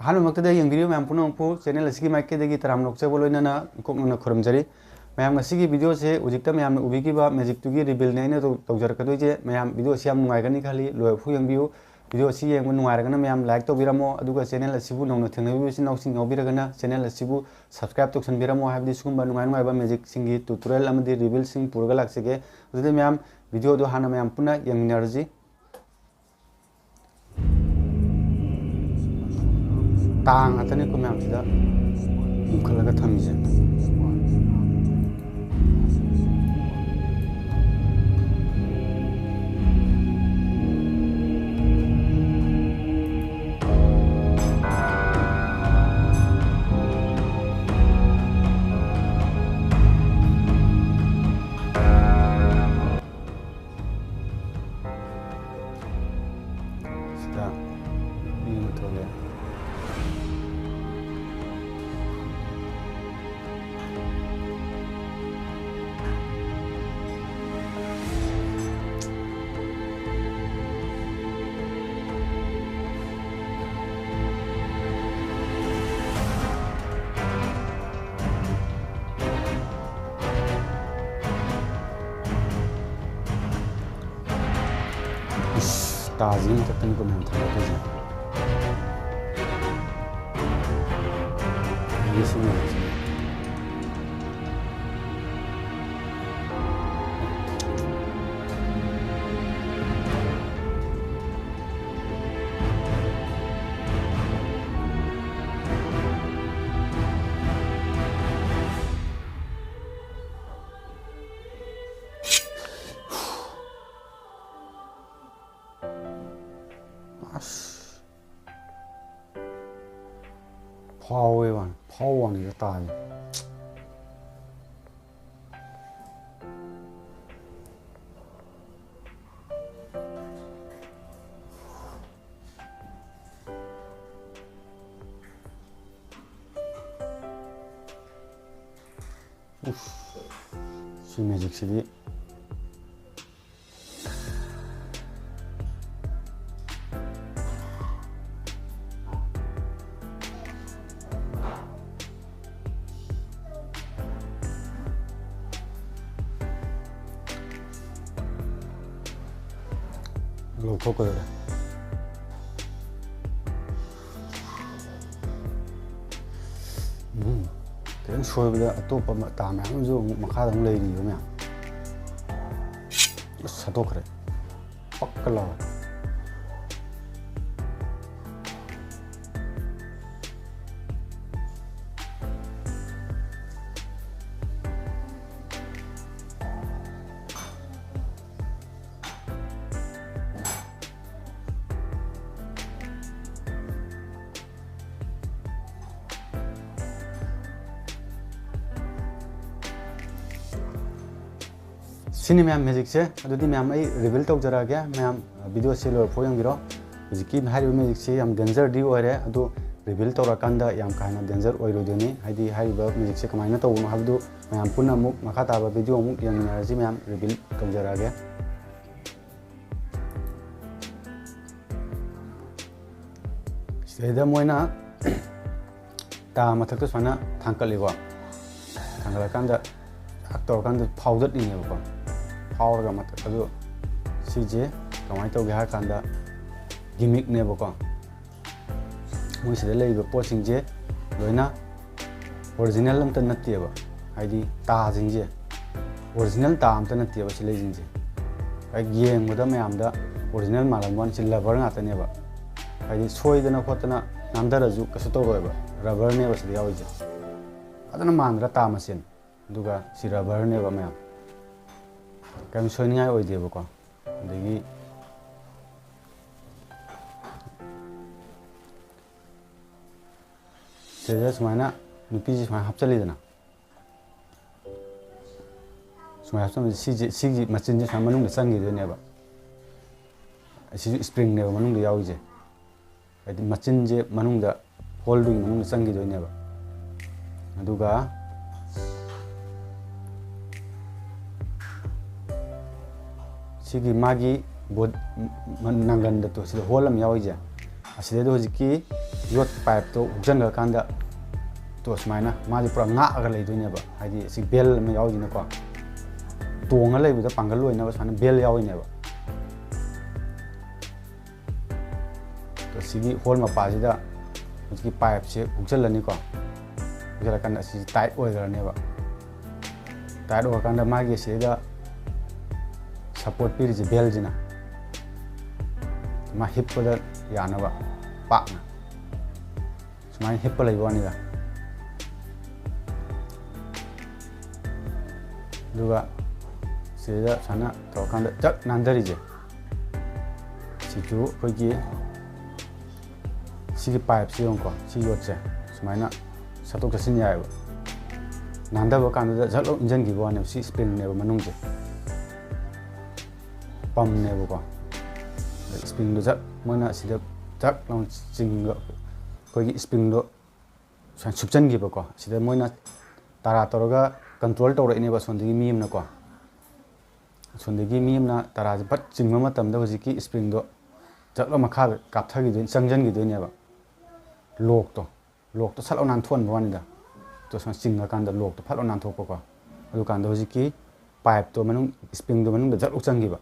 ꯑꯍꯥꯟꯕꯃꯛꯇꯗ ꯌꯦꯡꯕꯤꯔꯤꯕ ꯃꯌꯥꯝ ꯄꯨꯝꯅꯃꯛꯄꯨ ꯆꯦꯅꯦꯜ ꯑꯁꯤꯒꯤ ꯃꯥꯏꯀꯩꯗꯒꯤ ꯇꯔꯥꯝꯅ ꯑꯣꯛꯆꯕ ꯂꯣꯏꯅꯅ ꯀꯣꯛꯅꯅ ꯈꯨꯔꯨꯝꯖꯔꯤ ꯃꯌꯥꯝ ꯉꯁꯤꯒꯤ ꯚꯤꯗꯤꯑꯣꯁꯦ ꯍꯧꯖꯤꯛꯇ ꯃꯌꯥꯝꯅ ꯎꯕꯤꯈꯤꯕ ꯃꯦꯖꯤꯛꯇꯨꯒꯤ ꯔꯤꯕꯤꯜꯅꯦ ꯑꯩꯅ ꯇꯧꯖꯔꯛꯀꯗꯣꯏꯁꯦ ꯃꯌꯥꯝ ꯚꯤꯗꯤꯑꯣ ꯑꯁꯤ ꯌꯥꯝ ꯅꯨꯡꯉꯥꯏꯒꯅꯤ ꯈꯜꯂꯤ ꯂꯣꯏꯕꯐꯥꯎ ꯌꯦꯡꯕꯤꯌꯨ ꯚꯤꯗꯤꯑꯣ ꯑꯁꯤ ꯌꯦꯡꯕ ꯅꯨꯡꯉꯥꯏꯔꯒꯅ ꯃꯌꯥꯝ ꯂꯥꯏꯛ ꯇꯧꯕꯤꯔꯝꯃꯣ ꯑꯗꯨꯒ ꯆꯦꯅꯦꯜ ꯑꯁꯤꯕꯨ ꯅꯧꯅ ꯊꯦꯡꯅꯕꯤꯕ ꯏꯆꯤꯟ ꯏꯅꯥꯎꯁꯤꯡ ꯌꯥꯎꯕꯤꯔꯒꯅ ꯆꯦꯅꯦꯜ ꯑꯁꯤꯕꯨ ꯁꯕꯁꯀ꯭ꯔꯥꯏꯕ ꯇꯧꯁꯟꯕꯤꯔꯝꯃꯣ ꯍꯥꯏꯕꯗꯤ ꯁꯤꯒꯨꯝꯕ ꯅꯨꯡꯉꯥꯏꯕ ꯃꯦꯖꯤꯛꯁꯤꯡꯒꯤ ꯇꯨꯇꯣꯔꯤꯌꯦꯜ ꯑꯃꯗꯤ ꯔꯤꯕꯤꯜꯁꯤꯡ ꯄꯨꯔꯒ ꯂꯥꯛꯆꯒꯦ ꯑꯗꯨꯗꯤ ꯃꯌꯥꯝ ꯚꯤꯗꯤꯑꯣꯗꯣ ꯍꯥꯟꯅ ꯃꯌꯥꯝ ꯄꯨꯟꯅ ꯌꯦꯡꯃꯤꯟꯅꯔꯁꯤ ꯇꯥꯡ ꯉꯥꯛꯇꯅꯤꯀꯣ ꯃꯌꯥꯝꯁꯤꯗ ꯌꯨꯝꯈꯠꯂꯒ ꯊꯝꯃꯤꯁꯦ ꯁꯤꯗ ꯃꯤ ꯑꯃ ꯊꯣꯛꯂꯛꯑꯦ ꯇꯥꯁꯤꯒꯤ ꯃꯊꯛꯇꯅꯤꯀꯣ ꯃꯌꯥꯝ ꯊꯥꯡꯒꯠꯇꯣꯏꯁꯦ ꯁꯤꯅꯦ ꯑꯁ ꯐꯥꯎꯋꯦ ꯋꯥꯅꯤ ꯐꯥꯎ ꯋꯥꯅꯤꯗ ꯇꯥꯁꯦ ꯁꯤ ꯃꯦꯖꯤꯛꯁꯤꯗꯤ ꯂꯧꯊꯣꯛꯀꯗꯧꯔꯦ ꯈꯤꯇꯪ ꯁꯣꯏꯕꯗ ꯑꯇꯣꯞꯄ ꯇꯥ ꯃꯌꯥꯝ ꯑꯃꯁꯨ ꯑꯃꯨꯛ ꯃꯈꯥꯗ ꯑꯃꯨꯛ ꯂꯩꯔꯤꯕ ꯃꯌꯥꯝ ꯑꯁ ꯁꯠꯇꯣꯛꯈ꯭ꯔꯦ ꯄꯛꯀ ꯂꯥꯎꯔꯦ ꯁꯤꯅꯤ ꯃꯌꯥꯝ ꯃꯦꯖꯤꯛꯁꯦ ꯑꯗꯨꯗꯤ ꯃꯌꯥꯝ ꯑꯩ ꯔꯤꯚꯤꯜ ꯇꯧꯖꯔꯛꯑꯒꯦ ꯃꯌꯥꯝ ꯚꯤꯗꯤꯑꯣꯁꯦ ꯂꯣꯏꯔꯐꯥꯎ ꯌꯦꯡꯕꯤꯔꯣ ꯍꯧꯖꯤꯛꯀꯤ ꯍꯥꯏꯔꯤꯕ ꯃꯦꯖꯤꯛꯁꯦ ꯌꯥꯝ ꯗꯦꯟꯖꯔꯗꯤ ꯑꯣꯏꯔꯦ ꯑꯗꯨ ꯔꯤꯚꯤꯜ ꯇꯧꯔꯀꯥꯟꯗ ꯌꯥꯝ ꯀꯥ ꯍꯦꯟꯅ ꯗꯦꯟꯖꯔ ꯑꯣꯏꯔꯣꯏꯗꯣꯏꯅꯤ ꯍꯥꯏꯗꯤ ꯍꯥꯏꯔꯤꯕ ꯃꯦꯖꯤꯛꯁꯦ ꯀꯃꯥꯏꯅ ꯇꯧꯕꯅꯣ ꯍꯥꯏꯕꯗꯨ ꯃꯌꯥꯝ ꯄꯨꯟꯅ ꯑꯃꯨꯛ ꯃꯈꯥ ꯇꯥꯕ ꯚꯤꯗꯤꯑꯣ ꯑꯃꯨꯛ ꯌꯦꯡꯃꯤꯟꯅꯔꯁꯤ ꯃꯌꯥꯝ ꯔꯤꯚꯤꯜ ꯇꯧꯖꯔꯛꯑꯒꯦ ꯁꯤꯗꯩꯗ ꯃꯣꯏꯅ ꯇꯥ ꯃꯊꯛꯇ ꯁꯨꯃꯥꯏꯅ ꯊꯥꯡꯀꯠꯂꯤꯀꯣ ꯊꯥꯡꯒꯠꯂꯀꯥꯟꯗ ꯇꯧꯔꯀꯥꯟꯗ ꯐꯥꯎꯗꯠꯂꯤꯅꯦꯕꯀꯣ ꯐꯥꯎꯔꯒ ꯃꯊꯛ ꯑꯗꯨ ꯁꯤꯁꯦ ꯀꯃꯥꯏꯅ ꯇꯧꯒꯦ ꯍꯥꯏꯔ ꯀꯥꯟꯗ ꯒꯤꯃꯤꯛꯅꯦꯕꯀꯣ ꯃꯣꯏ ꯁꯤꯗ ꯂꯩꯔꯤꯕ ꯄꯣꯠꯁꯤꯡꯁꯦ ꯂꯣꯏꯅ ꯑꯣꯔꯤꯖꯤꯅꯦꯜ ꯑꯝꯇ ꯅꯠꯇꯦꯕ ꯍꯥꯏꯗꯤ ꯇꯥꯁꯤꯡꯁꯦ ꯑꯣꯔꯤꯖꯤꯅꯦꯜ ꯇꯥ ꯑꯝꯇ ꯅꯠꯇꯦꯕ ꯁꯤ ꯂꯩꯁꯤꯡꯁꯦ ꯌꯦꯡꯕꯗ ꯃꯌꯥꯝꯗ ꯑꯣꯔꯤꯖꯤꯅꯦꯜ ꯃꯥꯜꯂꯝꯕ ꯋꯥꯅꯤ ꯁꯤ ꯔꯕꯔ ꯉꯥꯛꯇꯅꯦꯕ ꯍꯥꯏꯗꯤ ꯁꯣꯏꯗꯅ ꯈꯣꯠꯇꯅ ꯅꯥꯟꯊꯔꯁꯨ ꯀꯩꯁꯨ ꯇꯧꯔꯣꯏꯕ ꯔꯕꯔꯅꯦꯕ ꯁꯤꯗ ꯌꯥꯎꯔꯤꯁꯦ ꯐꯖꯅ ꯃꯥꯟꯗ꯭ꯔꯥ ꯇꯥ ꯃꯁꯦꯟ ꯑꯗꯨꯒ ꯁꯤ ꯔꯕꯔꯅꯦꯕ ꯃꯌꯥꯝ ꯀꯔꯤꯝ ꯁꯣꯏꯅꯤꯡꯉꯥꯏ ꯑꯣꯏꯗꯦꯕꯀꯣ ꯑꯗꯒꯤ ꯁꯤꯗ ꯁꯨꯃꯥꯏꯅ ꯅꯨꯄꯤꯁꯤ ꯁꯨꯃꯥꯏꯅ ꯍꯥꯞꯆꯜꯂꯤꯗꯅ ꯁꯨꯃꯥꯏꯅ ꯍꯥꯞꯆꯟꯕꯁꯦ ꯁꯤꯒꯤ ꯃꯆꯤꯟꯁꯦ ꯁꯨꯃꯥꯏꯅ ꯃꯅꯨꯡꯗ ꯆꯪꯈꯤꯗꯣꯏꯅꯦꯕ ꯑꯁꯤꯁꯨ ꯁꯄ꯭ꯔꯤꯡꯅꯦꯕ ꯃꯅꯨꯡꯗ ꯌꯥꯎꯔꯤꯁꯦ ꯍꯥꯏꯗꯤ ꯃꯆꯤꯟꯁꯦ ꯃꯅꯨꯡꯗ ꯍꯣꯜꯗꯨꯒꯤ ꯃꯅꯨꯡꯗ ꯆꯪꯈꯤꯗꯣꯏꯅꯦꯕ ꯑꯗꯨꯒ ꯁꯤꯒꯤ ꯃꯥꯒꯤ ꯅꯪꯒꯟꯗ ꯁꯤꯗ ꯍꯣꯜ ꯑꯃ ꯌꯥꯎꯔꯤꯁꯦ ꯑꯁꯤꯗꯩꯗ ꯍꯧꯖꯤꯛꯀꯤ ꯌꯣꯠ ꯄꯥꯏꯞꯇꯣ ꯎꯞꯁꯤꯟꯈ꯭ꯔꯀꯥꯟꯗ ꯇꯣ ꯁꯨꯃꯥꯏꯅ ꯃꯥꯁꯦ ꯄꯨꯔꯥ ꯉꯥꯛꯑꯒ ꯂꯩꯗꯣꯏꯅꯦꯕ ꯍꯥꯏꯗꯤ ꯁꯤ ꯕꯦꯜ ꯑꯃ ꯌꯥꯎꯔꯤꯅꯀꯣ ꯇꯣꯡꯉ ꯂꯩꯕꯗ ꯄꯥꯡꯒꯜ ꯑꯣꯏꯅꯕ ꯁꯨꯃꯥꯏꯅ ꯕꯦꯜ ꯌꯥꯎꯔꯤꯅꯦꯕ ꯇꯣ ꯁꯤꯒꯤ ꯍꯣꯜ ꯃꯄꯥꯁꯤꯗ ꯍꯧꯖꯤꯛꯀꯤ ꯄꯥꯏꯞꯁꯦ ꯎꯞꯁꯤꯜꯂꯅꯤꯀꯣ ꯎꯞꯁꯤꯜꯂꯀꯥꯟꯗ ꯑꯁꯤꯁꯦ ꯇꯥꯏꯠ ꯑꯣꯏꯈ꯭ꯔꯅꯦꯕ ꯇꯥꯏꯠ ꯑꯣꯏꯔꯀꯥꯟꯗ ꯃꯥꯒꯤ ꯁꯤꯗ ꯁꯞꯄꯣꯔꯠ ꯄꯤꯔꯤꯁꯦ ꯕꯦꯜꯁꯤꯅ ꯃꯥ ꯍꯤꯞꯄꯗ ꯌꯥꯅꯕ ꯄꯥꯛꯅ ꯁꯨꯃꯥꯏꯅ ꯍꯤꯞꯄ ꯂꯩꯕ ꯋꯥꯅꯤꯗ ꯑꯗꯨꯒ ꯁꯤꯗ ꯁꯨꯃꯥꯏꯅ ꯇꯧꯔꯀꯥꯟꯗ ꯆꯛ ꯅꯥꯟꯊꯔꯤꯁꯦ ꯁꯤꯁꯨ ꯑꯩꯈꯣꯏꯒꯤ ꯁꯤꯒꯤ ꯄꯥꯏꯞꯁꯤ ꯌꯦꯡꯉꯨꯀꯣ ꯁꯤ ꯌꯣꯠꯁꯦ ꯁꯨꯃꯥꯏꯅ ꯆꯠꯊꯣꯛ ꯆꯠꯁꯤꯟ ꯌꯥꯏꯑꯕ ꯅꯥꯟꯊꯕ ꯀꯥꯟꯗꯨꯗ झट ꯂꯥꯎ ꯏꯟꯁꯤꯟꯈꯤꯕ ꯋꯥꯅꯦꯕ ꯁꯤ ꯁ꯭ꯄ꯭ꯔꯤꯡꯅꯦꯕ ꯃꯅꯨꯡꯁꯦ ꯄꯝꯅꯦꯕꯀꯣ ꯁ꯭ꯄ꯭ꯔꯤꯡꯗꯣ झट ꯃꯣꯏꯅ ꯁꯤꯗ झट ꯂꯥꯎ ꯆꯤꯡꯒ ꯑꯩꯈꯣꯏꯒꯤ ꯁ꯭ꯄ꯭ꯔꯤꯡꯗꯣ ꯁꯨꯃꯥꯏꯅ ꯁꯨꯞꯆꯟꯈꯤꯕꯀꯣ ꯁꯤꯗ ꯃꯣꯏꯅ ꯇꯔꯥ ꯇꯧꯔꯒ ꯀꯟꯇ꯭ꯔꯣꯜ ꯇꯧꯔꯛꯏꯅꯦꯕ ꯑꯁꯣꯝꯗꯒꯤ ꯃꯤ ꯑꯃꯅꯀꯣ ꯑꯁꯣꯝꯗꯒꯤ ꯃꯤ ꯑꯃꯅ ꯇꯔꯥꯁꯦ ꯐꯠ ꯆꯤꯡꯕ ꯃꯇꯝꯗ ꯍꯧꯖꯤꯛꯀꯤ ꯁ꯭ꯄ꯭ꯔꯤꯡꯗꯣ झट ꯂꯥꯎ ꯃꯈꯥꯗ ꯀꯥꯞꯊꯈꯤꯗꯣꯏꯅꯤ ꯆꯪꯁꯤꯟꯈꯤꯗꯣꯏꯅꯦꯕ ꯂꯣꯛꯇꯣ ꯁꯠ ꯂꯥꯎ ꯅꯥꯟꯊꯣꯛꯍꯟꯕ ꯋꯥꯅꯤꯗ ꯇꯣ ꯁꯨꯃꯥꯏꯅ ꯆꯤꯡꯉꯀꯥꯟꯗ ꯂꯣꯛꯇꯣ ꯐꯠ ꯂꯥꯎ ꯅꯥꯟꯊꯣꯛꯄꯀꯣ ꯑꯗꯨꯀꯥꯟꯗ ꯍꯧꯖꯤꯛꯀꯤ ꯄꯥꯏꯞꯇꯣ ꯃꯅꯨꯡ ꯁ꯭ꯄ꯭ꯔꯤꯡꯗꯣ ꯃꯅꯨꯡꯗ झट ꯂꯥꯎ ꯆꯪꯈꯤꯕ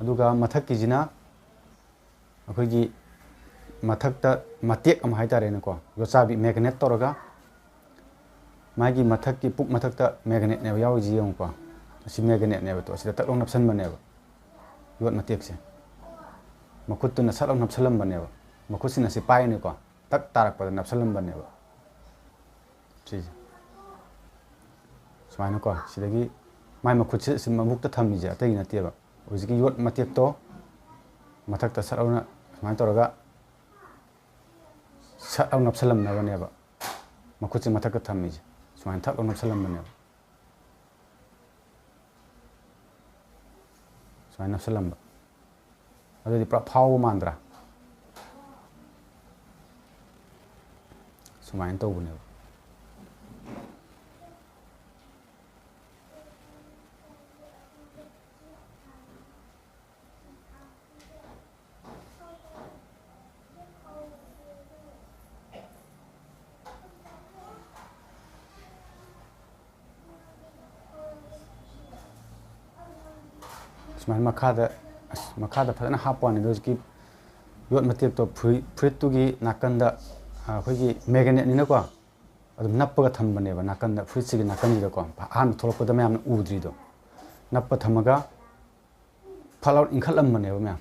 ꯑꯗꯨꯒ ꯃꯊꯛꯀꯤꯁꯤꯅ ꯑꯩꯈꯣꯏꯒꯤ ꯃꯊꯛꯇ ꯃꯇꯦꯛ ꯑꯃ ꯍꯥꯏꯇꯥꯔꯦꯅꯦꯀꯣ ꯌꯣꯠꯆꯥꯕꯤ ꯃꯦꯒꯅꯦꯠ ꯇꯧꯔꯒ ꯃꯥꯒꯤ ꯃꯊꯛꯀꯤ ꯄꯨꯛ ꯃꯊꯛꯇ ꯃꯦꯒꯅꯦꯠꯅꯦꯕ ꯌꯥꯎꯔꯤꯁꯤ ꯌꯦꯡꯉꯨꯀꯣ ꯑꯁꯤ ꯃꯦꯒꯅꯦꯠꯅꯦꯕ ꯇꯣ ꯑꯁꯤꯗ ꯇꯛ ꯂꯥꯎ ꯅꯞꯁꯟꯕꯅꯦꯕ ꯌꯣꯠ ꯃꯇꯦꯛꯁꯦ ꯃꯈꯨꯠꯇꯨꯅ ꯁꯠ ꯂꯥꯎ ꯅꯞꯁꯜꯂꯝꯕꯅꯦꯕ ꯃꯈꯨꯠꯁꯤꯅ ꯁꯤ ꯄꯥꯏꯔꯅꯤꯀꯣ ꯇꯛ ꯇꯥꯔꯛꯄꯗ ꯅꯞꯁꯜꯂꯝꯕꯅꯦꯕ ꯁꯤꯁꯦ ꯁꯨꯃꯥꯏꯅꯀꯣ ꯁꯤꯗꯒꯤ ꯃꯥꯏ ꯃꯈꯨꯠꯁꯦ ꯁꯤ ꯃꯕꯨꯛꯇ ꯊꯝꯃꯤꯁꯦ ꯑꯇꯩꯒꯤ ꯅꯠꯇꯦꯕ ꯍꯧꯖꯤꯛꯀꯤ ꯌꯣꯠ ꯃꯇꯦꯛꯇꯣ ꯃꯊꯛꯇ ꯁꯠ ꯂꯥꯎꯅ ꯁꯨꯃꯥꯏꯅ ꯇꯧꯔꯒ ꯁꯠ ꯂꯥꯎ ꯅꯞꯁꯜꯂꯝꯅꯕꯅꯦꯕ ꯃꯈꯨꯠꯁꯦ ꯃꯊꯛꯇ ꯊꯝꯃꯤꯁꯦ ꯁꯨꯃꯥꯏꯅ ꯊꯛ ꯂꯥꯎ ꯅꯞꯁꯜꯂꯝꯕꯅꯦꯕ ꯁꯨꯃꯥꯏꯅ ꯅꯞꯁꯜꯂꯝꯕ ꯑꯗꯨꯗꯤ ꯄꯨꯔꯥ ꯐꯥꯎꯕ ꯃꯥꯟꯗ꯭ꯔꯥ ꯁꯨꯃꯥꯏꯅ ꯇꯧꯕꯅꯦꯕ ꯁꯨꯃꯥꯏꯅ ꯃꯈꯥꯗ ꯐꯖꯅ ꯍꯥꯞꯄ ꯋꯥꯅꯤꯗ ꯍꯧꯖꯤꯛꯀꯤ ꯌꯣꯠ ꯃꯇꯦꯛꯇꯣ ꯐꯨꯔꯤꯠꯇꯨꯒꯤ ꯅꯥꯀꯟꯗ ꯑꯩꯈꯣꯏꯒꯤ ꯃꯦꯒꯅꯦꯠꯅꯤꯅꯀꯣ ꯑꯗꯨꯝ ꯅꯞꯄꯒ ꯊꯝꯕꯅꯦꯕ ꯅꯥꯀꯟꯗ ꯐꯨꯔꯤꯠꯁꯤꯒꯤ ꯅꯥꯀꯟꯁꯤꯗꯀꯣ ꯑꯍꯥꯟꯕ ꯊꯣꯛꯂꯛꯄꯗ ꯃꯌꯥꯝꯅ ꯎꯗ꯭ꯔꯤꯗꯣ ꯅꯞꯄ ꯊꯝꯃꯒ ꯐꯠ ꯂꯥꯎ ꯏꯟꯈꯠꯂꯝꯕꯅꯦꯕ ꯃꯌꯥꯝ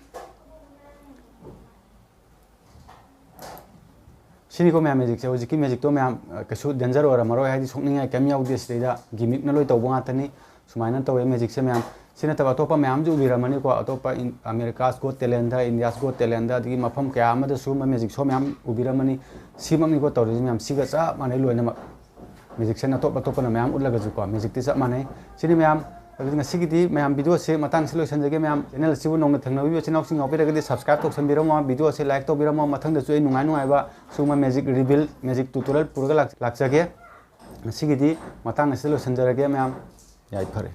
ꯁꯤꯅꯤꯀꯣ ꯃꯌꯥꯝ ꯃꯦꯖꯤꯛꯁꯦ ꯍꯧꯖꯤꯛꯀꯤ ꯃꯦꯖꯤꯛꯇꯣ ꯃꯌꯥꯝ ꯀꯩꯁꯨ ꯗꯦꯟꯖꯔ ꯑꯣꯏꯔꯝꯃꯔꯣꯏ ꯍꯥꯏꯗꯤ ꯁꯣꯛꯅꯤꯡꯉꯥꯏ ꯀꯩꯝ ꯌꯥꯎꯗꯦ ꯁꯤꯗꯩꯗ ꯒꯤꯃꯤꯛꯅ ꯂꯣꯏ ꯇꯧꯕ ꯉꯥꯛꯇꯅꯤ ꯁꯨꯃꯥꯏꯅ ꯇꯧꯋꯦ ꯃꯦꯖꯤꯛꯁꯦ ꯃꯌꯥꯝ ꯁꯤ ꯅꯠꯇꯕ ꯑꯇꯣꯞꯄ ꯃꯌꯥꯝꯁꯨ ꯎꯕꯤꯔꯝꯃꯅꯤꯀꯣ ꯑꯇꯣꯞꯄ ꯑꯃꯦꯔꯤꯀꯥꯁ ꯒꯣꯠ ꯇꯦꯂꯦꯟꯗ ꯏꯟꯗꯤꯌꯥꯁ ꯒꯣꯠ ꯇꯦꯂꯦꯟꯗ ꯑꯗꯒꯤ ꯃꯐꯝ ꯀꯌꯥ ꯑꯃꯗ ꯁꯤꯒꯨꯝꯕ ꯃꯦꯖꯤꯛ ꯁꯣ ꯃꯌꯥꯝ ꯎꯕꯤꯔꯝꯃꯅꯤ ꯁꯤꯃꯛꯅꯤꯀꯣ ꯇꯧꯔꯤꯁꯤ ꯃꯌꯥꯝ ꯁꯤꯒ ꯆꯞ ꯃꯥꯟꯅꯩ ꯂꯣꯏꯅꯃꯛ ꯃꯦꯖꯤꯛꯁꯟ ꯑꯇꯣꯞꯄꯅ ꯃꯌꯥꯝ ꯎꯠꯂꯒꯁꯨꯀꯣ ꯃꯦꯖꯤꯛꯇꯤ ꯆꯞ ꯃꯥꯟꯅꯩ ꯁꯤꯅꯤ ꯃꯌꯥꯝ ꯑꯗꯨꯗꯤ ꯉꯁꯤꯒꯤꯗꯤ ꯃꯌꯥꯝ ꯚꯤꯗꯤꯑꯣꯁꯦ ꯃꯇꯥꯡꯁꯤ ꯂꯣꯏꯁꯤꯟꯖꯒꯦ ꯃꯌꯥꯝ ꯆꯦꯅꯦꯜ ꯑꯁꯤꯕꯨ ꯅꯧꯅ ꯊꯦꯡꯅꯕꯤꯕ ꯏꯆꯤꯟ ꯏꯅꯥꯎꯁꯤꯡ ꯌꯥꯎꯕꯤꯔꯒꯗꯤ ꯁꯕꯁꯀ꯭ꯔꯥꯏꯕ ꯇꯧꯁꯟꯕꯤꯔꯝꯃꯣ ꯚꯤꯗꯤꯑꯣꯁꯦ ꯂꯥꯏꯛ ꯇꯧꯕꯤꯔꯝꯃꯣ ꯃꯊꯪꯗꯁꯨ ꯑꯩ ꯅꯨꯡꯉꯥꯏꯕ ꯁꯤꯒꯨꯝꯕ ꯃꯦꯖꯤꯛ ꯔꯤꯚꯤꯜ ꯃꯦꯖꯤꯛ ꯇꯨꯇꯣꯔꯤꯌꯦꯜ ꯄꯨꯔꯒ ꯂꯥꯛꯆꯒꯦ ꯉꯁꯤꯒꯤꯗꯤ ꯃꯇꯥꯡ ꯑꯁꯤꯗ ꯂꯣꯏꯁꯤꯟꯖꯔꯒꯦ ꯃꯌꯥꯝ ꯌꯥꯏꯐꯔꯦ